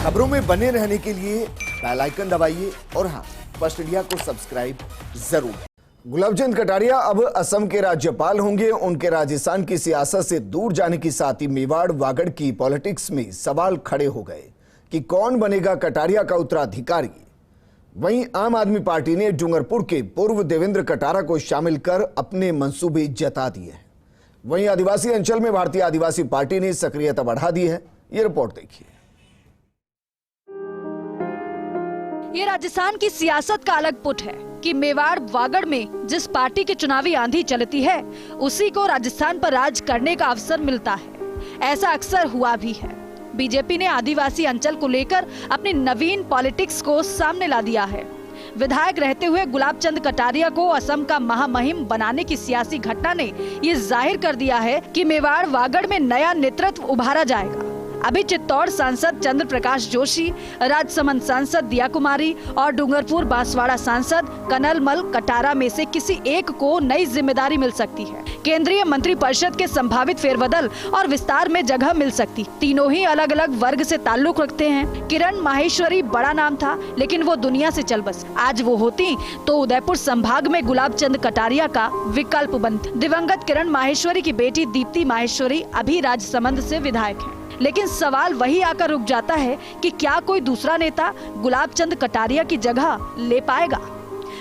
खबरों में बने रहने के लिए बेल आइकन दबाइए और हाँ, फर्स्ट इंडिया को सब्सक्राइब जरूर। गुलाबचंद कटारिया अब असम के राज्यपाल होंगे। उनके राजस्थान की सियासत से दूर जाने के साथ ही मेवाड़ वागड़ की पॉलिटिक्स में सवाल खड़े हो गए कि कौन बनेगा कटारिया का उत्तराधिकारी। वहीं आम आदमी पार्टी ने डूंगरपुर के पूर्व देवेंद्र कटारा को शामिल कर अपने मंसूबे जता दिए हैं। वहीं आदिवासी अंचल में भारतीय आदिवासी पार्टी ने सक्रियता बढ़ा दी है। ये रिपोर्ट देखिए। ये राजस्थान की सियासत का अलग पुट है कि मेवाड़ वागड़ में जिस पार्टी की चुनावी आंधी चलती है उसी को राजस्थान पर राज करने का अवसर मिलता है। ऐसा अक्सर हुआ भी है। बीजेपी ने आदिवासी अंचल को लेकर अपनी नवीन पॉलिटिक्स को सामने ला दिया है। विधायक रहते हुए गुलाबचंद कटारिया को असम का महामहिम बनाने की सियासी घटना ने ये जाहिर कर दिया है कि मेवाड़ वागड़ में नया नेतृत्व उभारा जाएगा। अभी चित्तौड़ सांसद चंद्र प्रकाश जोशी, राजसमंद सांसद दिया कुमारी और डूंगरपुर बांसवाड़ा सांसद कनलमल कटारा में से किसी एक को नई जिम्मेदारी मिल सकती है। केंद्रीय मंत्रिपरिषद के संभावित फेरबदल और विस्तार में जगह मिल सकती। तीनों ही अलग अलग वर्ग से ताल्लुक रखते हैं। किरण माहेश्वरी बड़ा नाम था, लेकिन वो दुनिया से चल बस। आज वो होती तो उदयपुर संभाग में गुलाबचंद कटारिया का विकल्प बनती। दिवंगत किरण माहेश्वरी की बेटी दीप्ति माहेश्वरी अभी राजसमंद से विधायक है। लेकिन सवाल वही आकर रुक जाता है कि क्या कोई दूसरा नेता गुलाबचंद कटारिया की जगह ले पाएगा।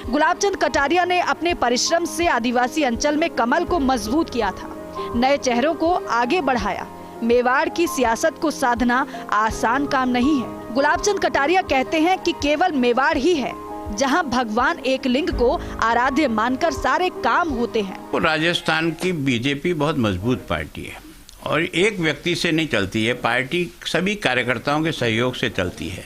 गुलाबचंद कटारिया ने अपने परिश्रम से आदिवासी अंचल में कमल को मजबूत किया था, नए चेहरों को आगे बढ़ाया। मेवाड़ की सियासत को साधना आसान काम नहीं है। गुलाबचंद कटारिया कहते हैं कि केवल मेवाड़ ही है जहां भगवान एक लिंग को आराध्य मानकर सारे काम होते हैं। राजस्थान की बीजेपी बहुत मजबूत पार्टी है और एक व्यक्ति से नहीं चलती है। पार्टी सभी कार्यकर्ताओं के सहयोग से चलती है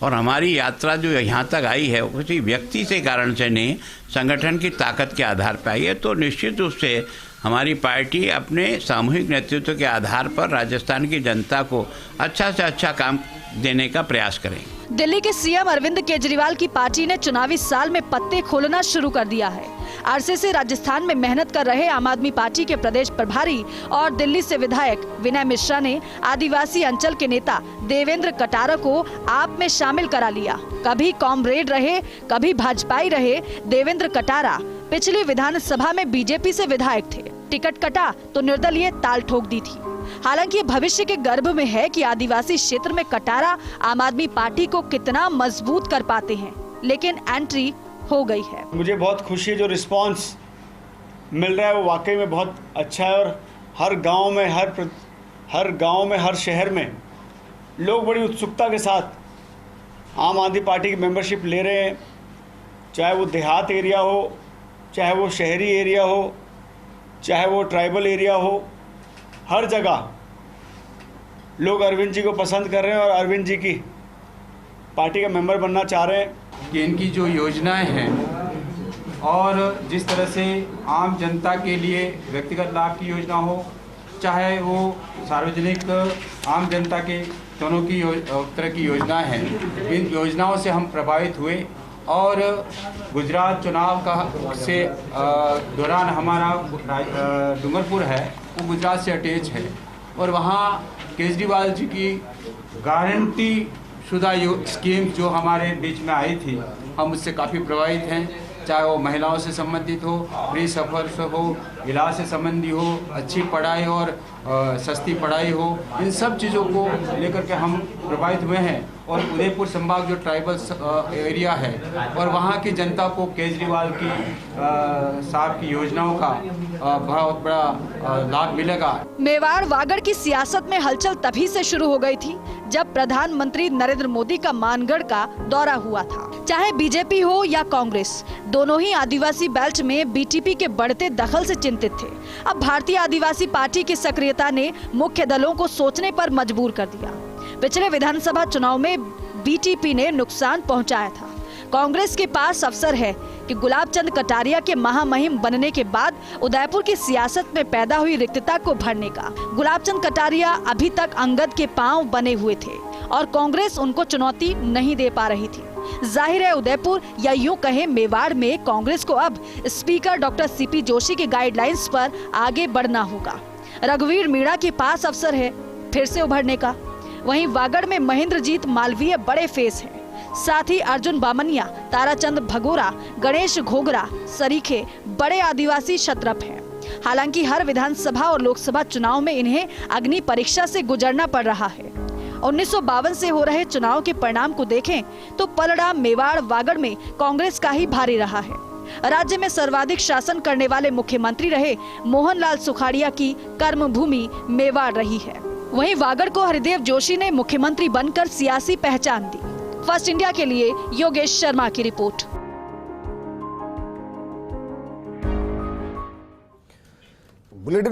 और हमारी यात्रा जो यहाँ तक आई है वो किसी व्यक्ति से कारण से नहीं, संगठन की ताकत के आधार पर आई है। तो निश्चित रूप से हमारी पार्टी अपने सामूहिक नेतृत्व के आधार पर राजस्थान की जनता को अच्छा से अच्छा काम देने का प्रयास करेंगे। दिल्ली के सीएम अरविंद केजरीवाल की पार्टी ने चुनावी साल में पत्ते खोलना शुरू कर दिया है। अरसे से राजस्थान में मेहनत कर रहे आम आदमी पार्टी के प्रदेश प्रभारी और दिल्ली से विधायक विनय मिश्रा ने आदिवासी अंचल के नेता देवेंद्र कटारा को आप में शामिल करा लिया। कभी कॉमरेड रहे, कभी भाजपाई रहे। देवेंद्र कटारा पिछली विधानसभा में बीजेपी से विधायक थे। टिकट कटा तो निर्दलीय ताल ठोक दी थी। हालांकि भविष्य के गर्भ में है कि आदिवासी क्षेत्र में कटारा आम आदमी पार्टी को कितना मजबूत कर पाते हैं, लेकिन एंट्री हो गई है। मुझे बहुत खुशी है, जो रिस्पांस मिल रहा है वो वाकई में बहुत अच्छा है और हर गांव में हर शहर में लोग बड़ी उत्सुकता के साथ आम आदमी पार्टी की मेंबरशिप ले रहे हैं। चाहे वो देहात एरिया हो, चाहे वो शहरी एरिया हो, चाहे वो ट्राइबल एरिया हो, हर जगह लोग अरविंद जी को पसंद कर रहे हैं और अरविंद जी की पार्टी का मेंबर बनना चाह रहे हैं। कि इनकी जो योजनाएं हैं और जिस तरह से आम जनता के लिए व्यक्तिगत लाभ की योजना हो, चाहे वो सार्वजनिक आम जनता के दोनों की तरह की योजनाएं हैं, इन योजनाओं से हम प्रभावित हुए। और गुजरात चुनाव का से दौरान हमारा डूंगरपुर है वो गुजरात से अटैच है और वहाँ केजरीवाल जी की गारंटी शुदा स्कीम जो हमारे बीच में आई थी, हम उससे काफ़ी प्रभावित हैं। चाहे वो महिलाओं से संबंधित हो, फ्री सफ़र से हो, इलाज से संबंधी हो, अच्छी पढ़ाई और सस्ती पढ़ाई हो, इन सब चीज़ों को लेकर के हम प्रभावित हुए हैं। और उदयपुर संभाग जो ट्राइबल एरिया है और वहाँ की जनता को केजरीवाल की साहब की योजनाओं का बहुत बड़ा लाभ मिलेगा। मेवाड़ वागड़ की सियासत में हलचल तभी से शुरू हो गई थी जब प्रधानमंत्री नरेंद्र मोदी का मानगढ़ का दौरा हुआ था। चाहे बीजेपी हो या कांग्रेस, दोनों ही आदिवासी बेल्ट में बीटीपी के बढ़ते दखल से चिंतित थे। अब भारतीय आदिवासी पार्टी की सक्रियता ने मुख्य दलों को सोचने पर मजबूर कर दिया। पिछले विधानसभा चुनाव में बीटीपी ने नुकसान पहुंचाया था। कांग्रेस के पास अवसर है कि गुलाबचंद कटारिया के महामहिम बनने के बाद उदयपुर की सियासत में पैदा हुई रिक्तता को भरने का। गुलाबचंद कटारिया अभी तक अंगद के पांव बने हुए थे और कांग्रेस उनको चुनौती नहीं दे पा रही थी। जाहिर है उदयपुर या यूं कहें मेवाड़ में कांग्रेस को अब स्पीकर डॉक्टर सीपी जोशी के गाइडलाइंस पर आगे बढ़ना होगा। रघुवीर मीणा के पास अवसर है फिर से उभरने का। वहीं वागड़ में महेंद्रजीत मालवीय बड़े फेस हैं। साथ ही अर्जुन बामनिया, ताराचंद भगोरा, गणेश घोगरा सरीखे बड़े आदिवासी शतरप हैं। हालांकि हर विधानसभा और लोकसभा चुनाव में इन्हें अग्नि परीक्षा से गुजरना पड़ रहा है। 1952 से हो रहे चुनाव के परिणाम को देखें तो पलड़ा मेवाड़ वागड़ में कांग्रेस का ही भारी रहा है। राज्य में सर्वाधिक शासन करने वाले मुख्यमंत्री रहे मोहनलाल सुखाड़िया की कर्मभूमि मेवाड़ रही है। वहीं वागड़ को हरिदेव जोशी ने मुख्यमंत्री बनकर सियासी पहचान दी। फर्स्ट इंडिया के लिए योगेश शर्मा की रिपोर्ट। बुलेटिन